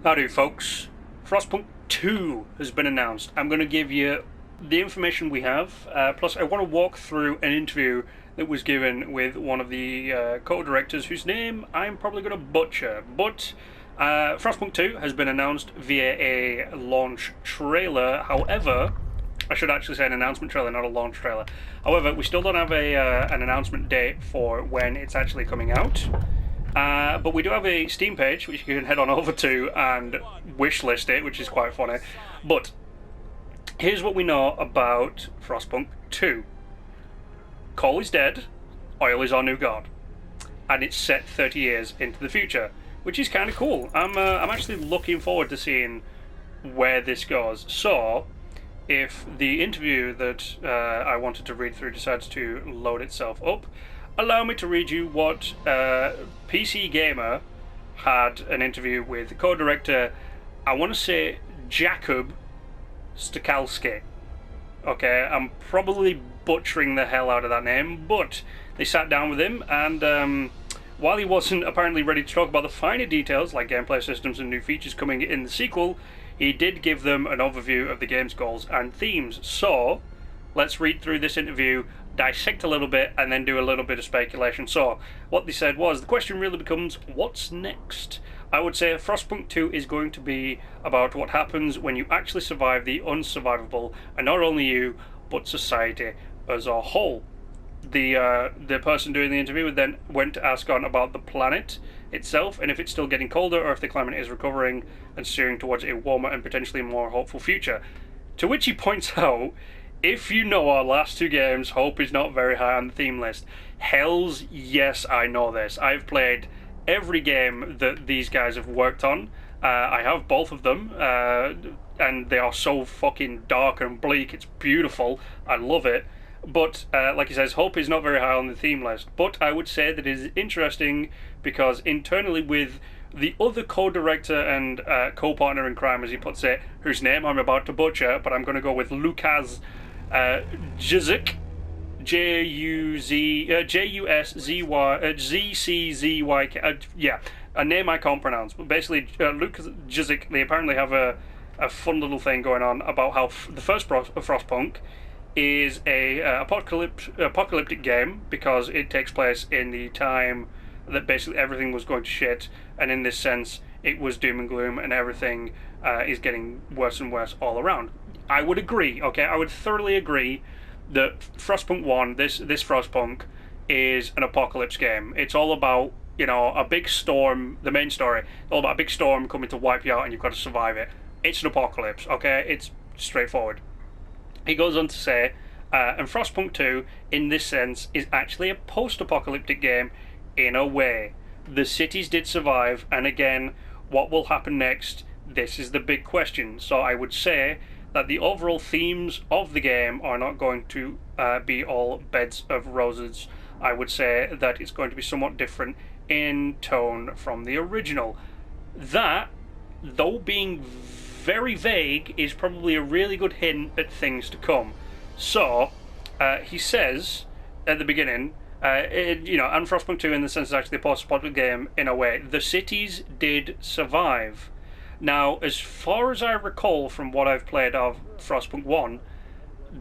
Howdy folks, FrostPunk 2 has been announced. I'm going to give you the information we have, plus I want to walk through an interview that was given with one of the co-directors whose name I'm probably going to butcher, but FrostPunk 2 has been announced via a launch trailer. However, I should actually say an announcement trailer, not a launch trailer. However, we still don't have an announcement date for when it's actually coming out. But we do have a Steam page, which you can head on over to and wishlist it, which is quite funny. But here's what we know about FrostPunk 2. Coal is dead, oil is our new god. And it's set 30 years into the future, which is kind of cool. I'm actually looking forward to seeing where this goes. So, if the interview that I wanted to read through decides to load itself up, allow me to read you what PC Gamer had an interview with the co-director, I want to say Jakub Stukalski. Okay, I'm probably butchering the hell out of that name, but they sat down with him, and while he wasn't apparently ready to talk about the finer details, like gameplay systems and new features coming in the sequel, he did give them an overview of the game's goals and themes. So, let's read through this interview, dissect a little bit, and then do a little bit of speculation. So, what they said was, the question really becomes, what's next? I would say Frostpunk 2 is going to be about what happens when you actually survive the unsurvivable, and not only you, but society as a whole. The person doing the interview then went to ask on about the planet itself, and if it's still getting colder, or if the climate is recovering and steering towards a warmer and potentially more hopeful future. To which he points out, if you know our last two games, hope is not very high on the theme list. Hells yes, I know this. I've played every game that these guys have worked on. I have both of them, and they are so fucking dark and bleak. It's beautiful. I love it. But, like he says, hope is not very high on the theme list. But I would say that it is interesting because internally with the other co-director and co-partner in crime, as he puts it, whose name I'm about to butcher, but I'm going to go with Lukas Juszczyk, Juszczyk, yeah, a name I can't pronounce, but basically Lukas Juszczyk, they apparently have a fun little thing going on about how the first Frostpunk is a apocalyptic game because it takes place in the time that basically everything was going to shit, and in this sense it was doom and gloom, and everything is getting worse and worse all around. I would agree, okay? I would thoroughly agree that Frostpunk 1, this Frostpunk, is an apocalypse game. It's all about, you know, a big storm, the main story, all about a big storm coming to wipe you out and you've got to survive it. It's an apocalypse, okay? It's straightforward. He goes on to say, and Frostpunk 2, in this sense, is actually a post-apocalyptic game in a way. The cities did survive, and again, what will happen next? This is the big question. So I would say that the overall themes of the game are not going to be all beds of roses. I would say that it's going to be somewhat different in tone from the original. That, though being very vague, is probably a really good hint at things to come. So, he says at the beginning, and Frostpunk 2 in the sense is actually a post-apocalyptic game in a way. The cities did survive. Now, as far as I recall from what I've played of Frostpunk 1,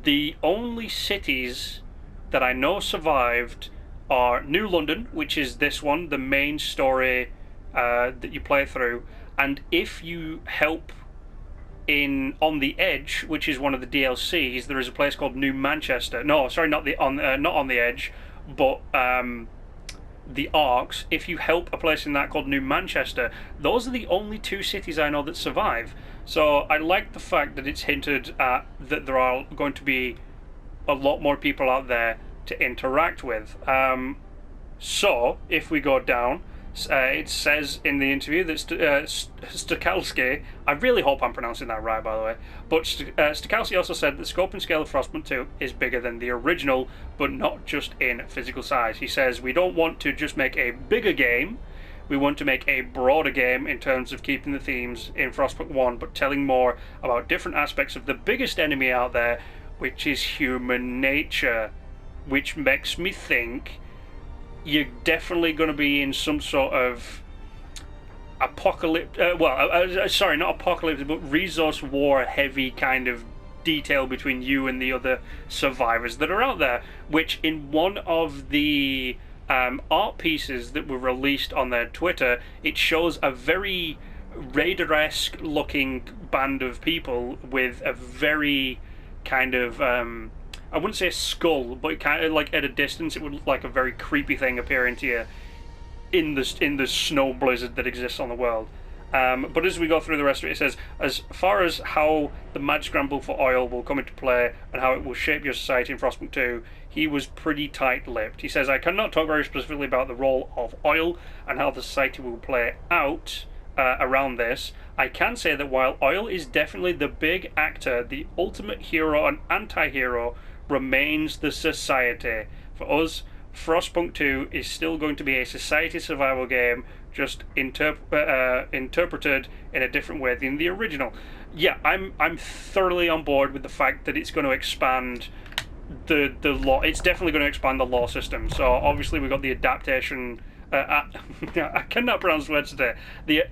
the only cities that I know survived are New London, which is this one, the main story that you play through, and if you help in On the Edge, which is one of the DLCs, there is a place called New Manchester. No, sorry, not On the Edge, but the Arcs. If you help a place in that called New Manchester, those are the only two cities I know that survive. So I like the fact that it's hinted at that there are going to be a lot more people out there to interact with. So if we go down, it says in the interview that Stukalski, I really hope I'm pronouncing that right, by the way, but Stukalski also said the scope and scale of Frostpunk 2 is bigger than the original, but not just in physical size. He says, we don't want to just make a bigger game, we want to make a broader game in terms of keeping the themes in Frostpunk 1, but telling more about different aspects of the biggest enemy out there, which is human nature, which makes me think you're definitely going to be in some sort of apocalypse. Sorry, not apocalypse, but resource war heavy kind of detail between you and the other survivors that are out there. Which in one of the art pieces that were released on their Twitter, it shows a very Raider-esque looking band of people with a very kind of I wouldn't say a skull, but kind of like at a distance it would look like a very creepy thing appearing to you in the snow blizzard that exists on the world. But as we go through the rest of it, it says, as far as how the mad scramble for oil will come into play and how it will shape your society in Frostpunk 2, he was pretty tight-lipped. He says, I cannot talk very specifically about the role of oil and how the society will play out around this. I can say that while oil is definitely the big actor, the ultimate hero and anti-hero remains the society. For us, Frostpunk 2 is still going to be a society survival game, just interpreted in a different way than the original. Yeah, I'm thoroughly on board with the fact that it's going to expand the law. It's definitely going to expand the law system. So obviously we've got the adaptation. I cannot pronounce words today. The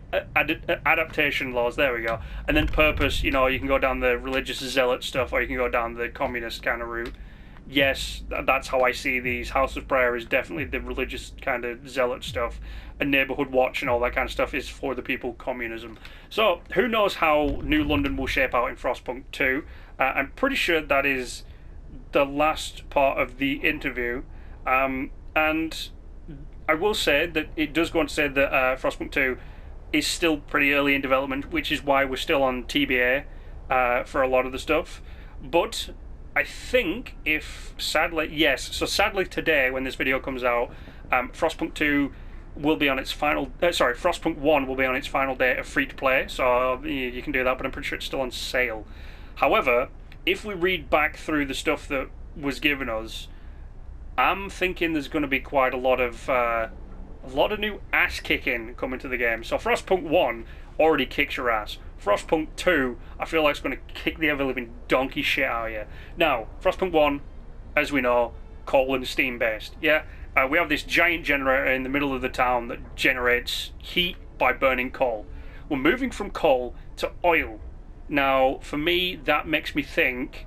adaptation laws. There we go. And then purpose. You know, you can go down the religious zealot stuff, or you can go down the communist kind of route. Yes, that's how I see these. House of Prayer is definitely the religious kind of zealot stuff, and Neighbourhood Watch and all that kind of stuff is for the people communism. So who knows how New London will shape out in Frostpunk 2. I'm pretty sure that is the last part of the interview, and I will say that it does go on to say that Frostpunk 2 is still pretty early in development, which is why we're still on TBA for a lot of the stuff. But I think sadly today when this video comes out, Frostpunk 2 will be on its final, Frostpunk 1 will be on its final day of free to play, so you can do that, but I'm pretty sure it's still on sale. However, if we read back through the stuff that was given us, I'm thinking there's going to be quite a lot of new ass kicking coming to the game. So Frostpunk 1 already kicks your ass. Frostpunk 2, I feel like it's going to kick the ever-living donkey shit out of you. Now, Frostpunk 1, as we know, coal and steam based. Yeah, we have this giant generator in the middle of the town that generates heat by burning coal. We're moving from coal to oil. Now, for me, that makes me think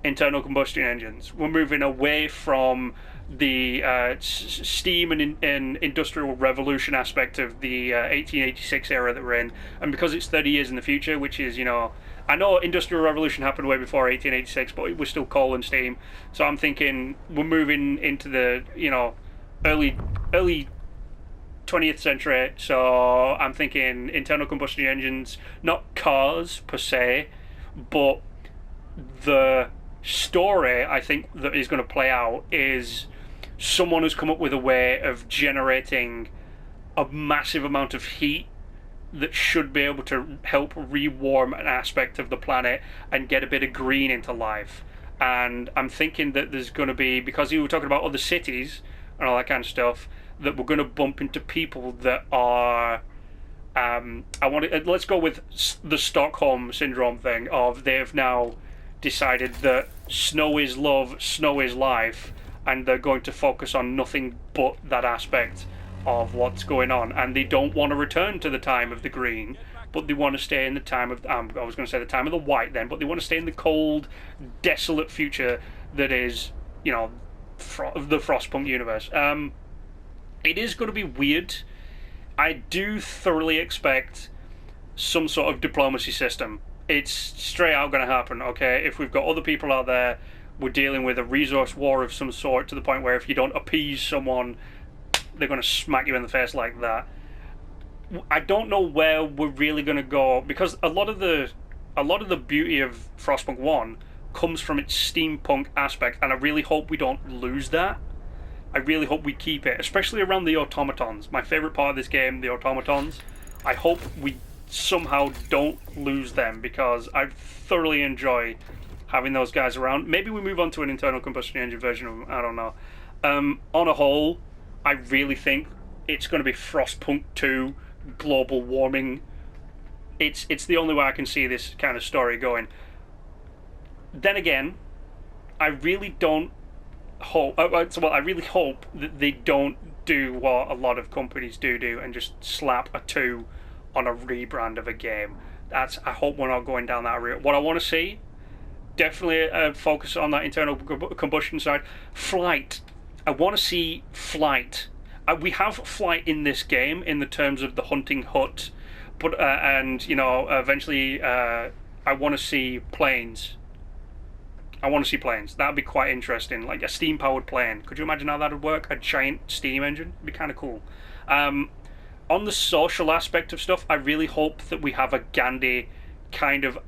internal combustion engines. We're moving away from the steam and industrial revolution aspect of the 1886 era that we're in, and because it's 30 years in the future, which is, you know, I know industrial revolution happened way before 1886, but it was still coal and steam. So I'm thinking we're moving into the, you know, early 20th century. So I'm thinking internal combustion engines, not cars per se, but the story I think that is going to play out is someone who's come up with a way of generating a massive amount of heat that should be able to help rewarm an aspect of the planet and get a bit of green into life. And I'm thinking that there's going to be, because you were talking about other cities and all that kind of stuff, that we're going to bump into people that are let's go with the Stockholm syndrome thing of they've now decided that snow is love, snow is life, and they're going to focus on nothing but that aspect of what's going on, and they don't want to return to the time of the green, but they want to stay in the time of I was going to say the time of the white then, but they want to stay in the cold, desolate future that is, you know, the Frostpunk universe. It is going to be weird. I do thoroughly expect some sort of diplomacy system. It's straight out going to happen, okay? If we've got other people out there, we're dealing with a resource war of some sort, to the point where if you don't appease someone, they're going to smack you in the face like that. I don't know where we're really going to go, because a lot of the beauty of Frostpunk 1 comes from its steampunk aspect, and I really hope we don't lose that. I really hope we keep it, especially around the automatons. My favourite part of this game, the automatons. I hope we somehow don't lose them, because I thoroughly enjoy having those guys around. Maybe we move on to an internal combustion engine version of them, I don't know. On a whole, I really think it's going to be Frostpunk 2 global warming. It's the only way I can see this kind of story going. Then again, I really don't hope. I really hope that they don't do what a lot of companies do and just slap a 2 on a rebrand of a game. I hope we're not going down that route. What I want to see, definitely focus on that internal combustion side. Flight. I want to see flight. We have flight in this game in the terms of the hunting hut, but and eventually I want to see planes. That'd be quite interesting, like a steam-powered plane. Could you imagine how that would work? A giant steam engine? It'd be kind of cool. On the social aspect of stuff, I really hope that we have a Gandhi kind of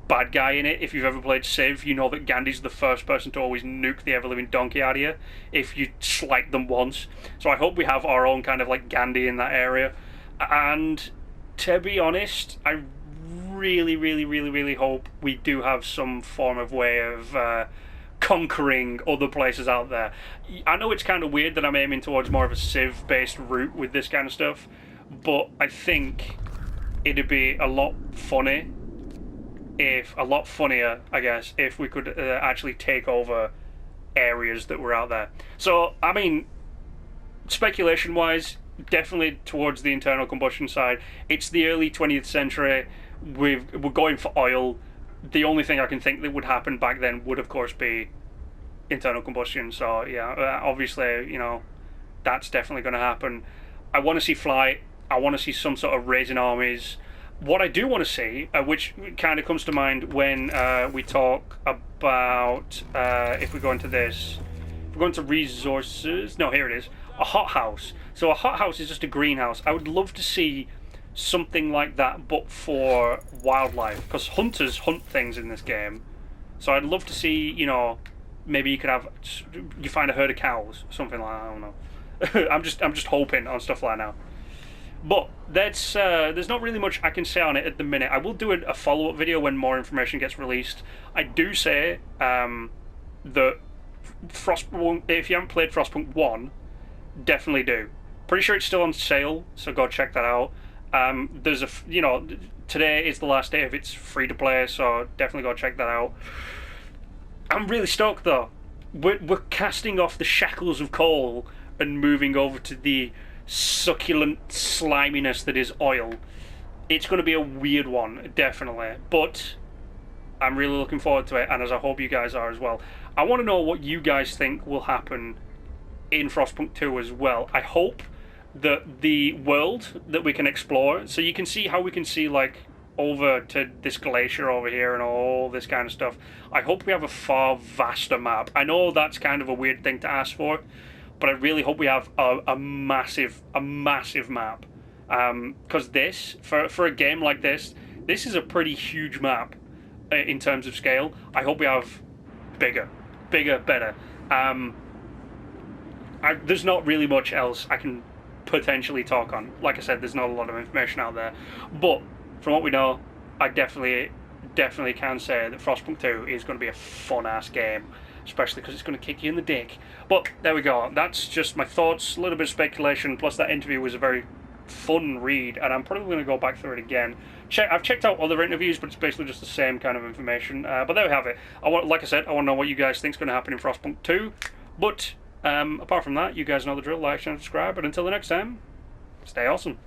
bad guy in it. If you've ever played Civ, you know that Gandhi's the first person to always nuke the ever-living donkey out of you if you slight them once. So I hope we have our own kind of like Gandhi in that area. And to be honest, I really hope we do have some form of way of conquering other places out there. I know it's kind of weird that I'm aiming towards more of a Civ-based route with this kind of stuff, but I think it'd be a lot funnier, I guess, if we could actually take over areas that were out there. So, I mean, speculation-wise, definitely towards the internal combustion side. It's the early 20th century. We're going for oil. The only thing I can think that would happen back then would, of course, be internal combustion. So, yeah, obviously, that's definitely going to happen. I want to see flight. I want to see some sort of raising armies. What I do want to see, which kind of comes to mind when we talk about, if we go into this, if we go into resources, no, here it is, a hothouse. So a hothouse is just a greenhouse. I would love to see something like that, but for wildlife, because hunters hunt things in this game. So I'd love to see, maybe you find a herd of cows, something like that. I don't know. I'm just hoping on stuff like that now. But there's not really much I can say on it at the minute. I will do a follow-up video when more information gets released. I do say that Frostpunk, if you haven't played Frostpunk 1, definitely do. Pretty sure it's still on sale, so go check that out. There's today is the last day of its free to play, so definitely go check that out. I'm really stoked though. We're casting off the shackles of coal and moving over to the succulent sliminess that is oil. It's going to be a weird one, definitely, but I'm really looking forward to it, and as I hope you guys are as well. I want to know what you guys think will happen in Frostpunk 2 as well. I hope that the world that we can explore, so you can see how we can see like over to this glacier over here and all this kind of stuff. I hope we have a far vaster map. I know that's kind of a weird thing to ask for, but I really hope we have a massive map. Because this, for a game like this is a pretty huge map in terms of scale. I hope we have bigger, better. There's not really much else I can potentially talk on. Like I said, there's not a lot of information out there, but from what we know, I definitely can say that Frostpunk 2 is going to be a fun-ass game, especially because it's going to kick you in the dick. But there we go. That's just my thoughts, a little bit of speculation, plus that interview was a very fun read, and I'm probably going to go back through it again. I've checked out other interviews, but it's basically just the same kind of information. But there we have it. Like I said, I want to know what you guys think is going to happen in Frostpunk 2. But apart from that, you guys know the drill. Like, share, and subscribe. And until the next time, stay awesome.